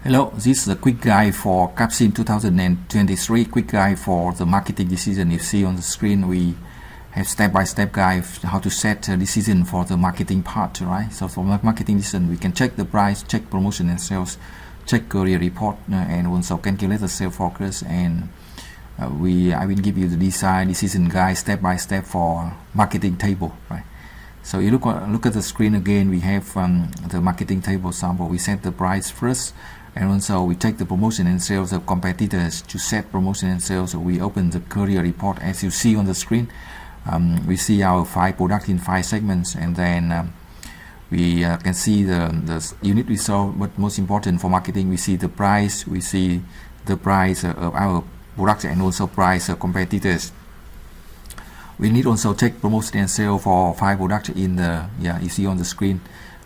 Hello, this is a quick guide for Capsim 2023, quick guide for the marketing decision. You see on the screen we have step-by-step guide how to set a decision for the marketing part, right? So for marketing decision, we can check the price, check promotion and sales, check career report, and also calculate the sales focus. And I will give you the decision guide step-by-step for marketing table, right? So you look at the screen again. We have the marketing table sample. We set the price first, and also we take the promotion and sales of competitors to set promotion and sales. So we open the career report as you see on the screen. We see our 5 products in 5 segments, and then we can see the unit result. But most important for marketing, we see the price. We see the price of our products and also price of competitors. We need also check promotion and sale for 5 products in the you see on the screen.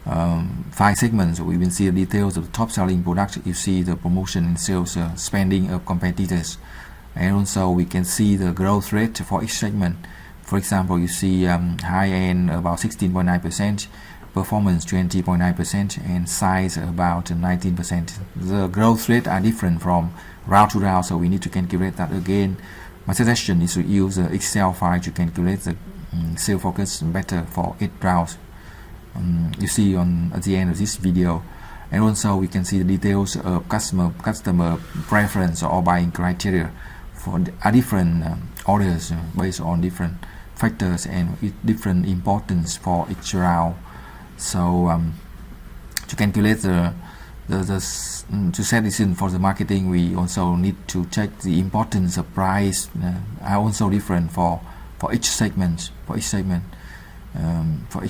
5 segments. We will see the details of the top selling products. You see the promotion and sales spending of competitors, and also we can see the growth rate for each segment. For example, you see high end about 16.9%, performance 20.9%, and size about 19%. The growth rate are different from round to round, so we need to calculate that again. My suggestion is to use the Excel file to calculate the sales focus better for 8 rounds. You see at the end of this video, and also we can see the details of customer preference or buying criteria for different orders based on different factors and with different importance for each round. So to calculate to set decision for the marketing, we also need to check the importance of price are also different for each segment. For each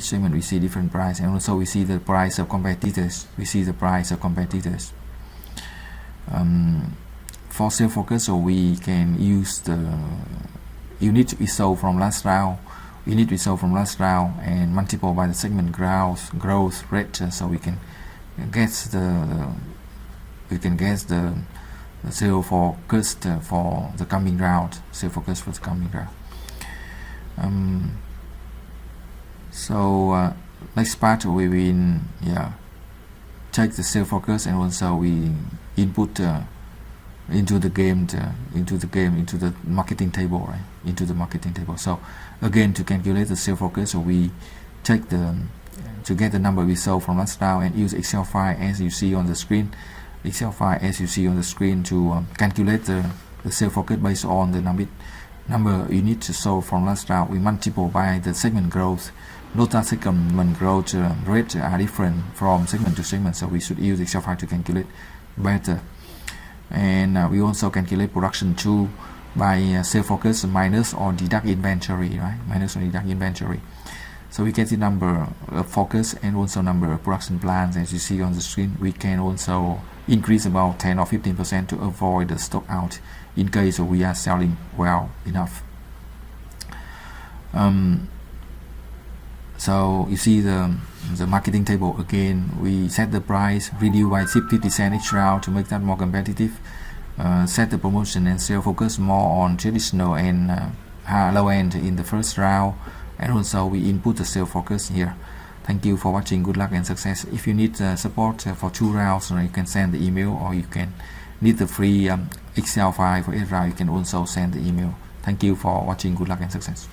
segment we see different price, and also we see the price of competitors. For sales focus, so we can use the unit result from last round. And multiple by the segment growth rate, so we can guess the sales focus for the coming round. So next part we will check the sales focus, and also we input into the marketing table, right? Into the marketing table. So again, to calculate the sales focus, so we check to get the number we sold from last round, and use Excel file as you see on the screen. To calculate the sales focus based on the number units sold from last round. We multiply by the segment growth. Note that segment growth rates are different from segment to segment, so we should use Excel file to calculate better. And we also calculate production too by sales focus minus or deduct inventory, right? So we get the number of focus and also number of production plans as you see on the screen. We can also increase about 10 or 15% to avoid the stock out in case we are selling well enough. So you see the marketing table again. We set the price, reduce by 50 cents each round to make that more competitive. Set the promotion and sale focus more on traditional and low end in the first round, and also we input the sale focus here. Thank you for watching. Good luck and success. If you need support for 2 rounds, you can send the email, or you can need the free Excel file for 8 rounds. You can also send the email. Thank you for watching. Good luck and success.